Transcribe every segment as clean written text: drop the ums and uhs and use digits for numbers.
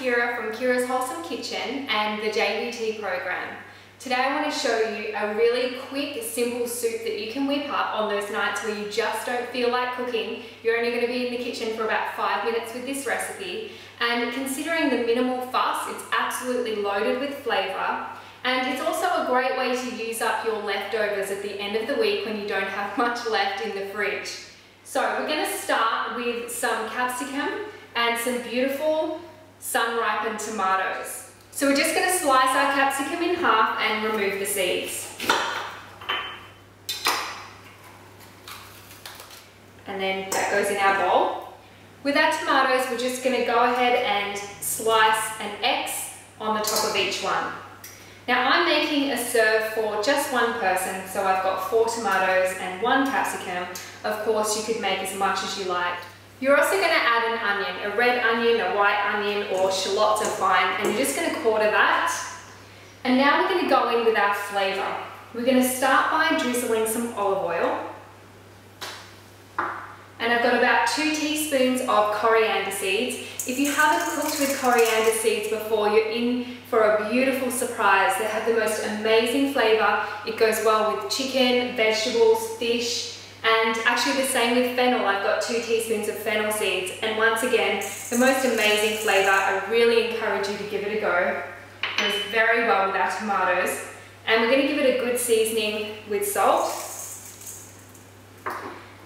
Kira from Kira's Wholesome Kitchen and the JVT program. Today I want to show you a really quick, simple soup that you can whip up on those nights where you just don't feel like cooking. You're only going to be in the kitchen for about 5 minutes with this recipe, and considering the minimal fuss, it's absolutely loaded with flavour, and it's also a great way to use up your leftovers at the end of the week when you don't have much left in the fridge. So we're going to start with some capsicum and some beautiful sun-ripened tomatoes. So we're just going to slice our capsicum in half and remove the seeds. And then that goes in our bowl. With our tomatoes, we're just going to go ahead and slice an X on the top of each one. Now I'm making a serve for just one person, so I've got 4 tomatoes and 1 capsicum. Of course, you could make as much as you like. You're also going to add an onion, a red onion, a white onion, or shallots are fine, and you're just going to quarter that. And now we're going to go in with our flavour. We're going to start by drizzling some olive oil. And I've got about 2 teaspoons of coriander seeds. If you haven't cooked with coriander seeds before, you're in for a beautiful surprise. They have the most amazing flavour. It goes well with chicken, vegetables, fish, and actually the same with fennel. I've got 2 teaspoons of fennel seeds. And once again, the most amazing flavour. I really encourage you to give it a go. It goes very well with our tomatoes. And we're going to give it a good seasoning with salt.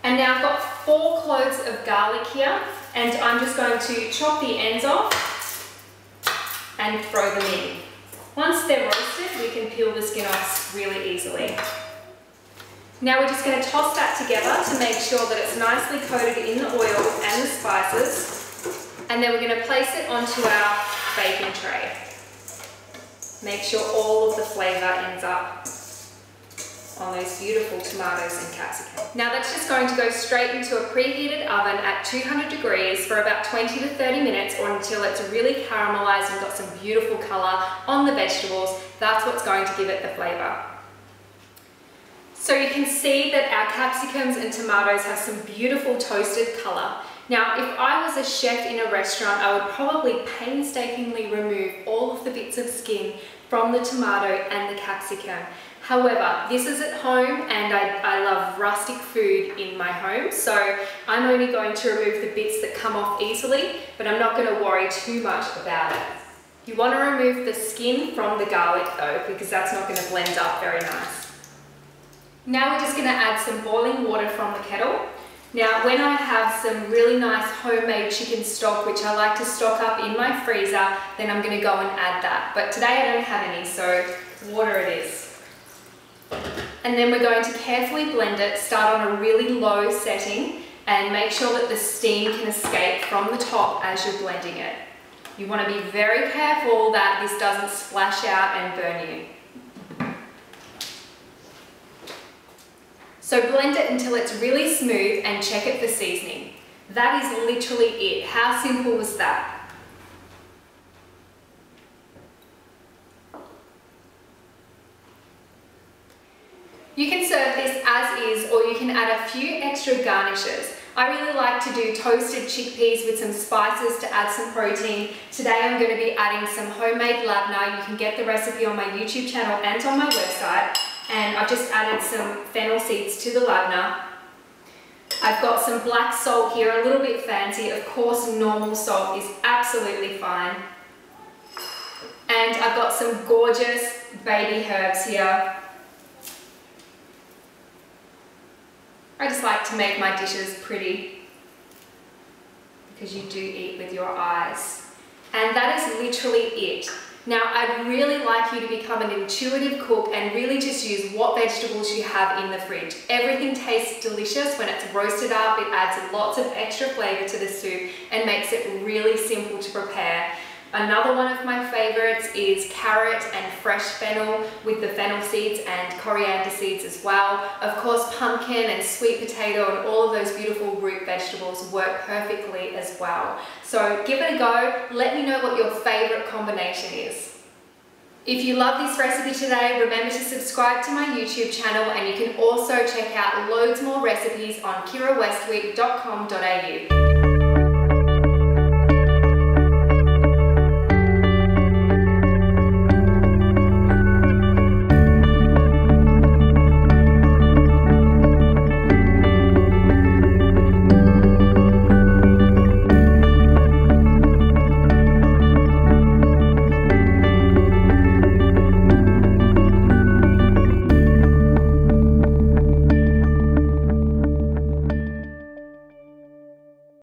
And now I've got 4 cloves of garlic here, and I'm just going to chop the ends off and throw them in. Once they're roasted, we can peel the skin off really easily. Now we're just going to toss that together to make sure that it's nicely coated in the oil and the spices, and then we're going to place it onto our baking tray. Make sure all of the flavour ends up on those beautiful tomatoes and capsicum. Now that's just going to go straight into a preheated oven at 200 degrees for about 20 to 30 minutes, or until it's really caramelized and got some beautiful color on the vegetables. That's what's going to give it the flavor. So you can see that our capsicums and tomatoes have some beautiful toasted color. Now, if I was a chef in a restaurant, I would probably painstakingly remove all of the bits of skin from the tomato and the capsicum. However, this is at home, and I love rustic food in my home, so I'm only going to remove the bits that come off easily, but I'm not going to worry too much about it. You want to remove the skin from the garlic though, because that's not going to blend up very nice. Now we're just going to add some boiling water from the kettle. Now when I have some really nice homemade chicken stock, which I like to stock up in my freezer, then I'm going to go and add that. But today I don't have any, so water it is. And then we're going to carefully blend it, start on a really low setting, and make sure that the steam can escape from the top as you're blending it. You want to be very careful that this doesn't splash out and burn you. So blend it until it's really smooth and check it for seasoning. That is literally it. How simple was that? You can serve this as is, or you can add a few extra garnishes. I really like to do toasted chickpeas with some spices to add some protein. Today I'm going to be adding some homemade labna. You can get the recipe on my YouTube channel and on my website. And I've just added some fennel seeds to the labna. I've got some black salt here, a little bit fancy. Of course, normal salt is absolutely fine. And I've got some gorgeous baby herbs here. I just like to make my dishes pretty, because you do eat with your eyes. And that is literally it. Now, I'd really like you to become an intuitive cook and really just use what vegetables you have in the fridge. Everything tastes delicious when it's roasted up. It adds lots of extra flavor to the soup and makes it really simple to prepare. Another one of my favorites is carrot and fresh fennel with the fennel seeds and coriander seeds as well. Of course, pumpkin and sweet potato and all of those beautiful root vegetables work perfectly as well. So give it a go. Let me know what your favorite combination is. If you love this recipe today, remember to subscribe to my YouTube channel, and you can also check out loads more recipes on kirawestwick.com.au.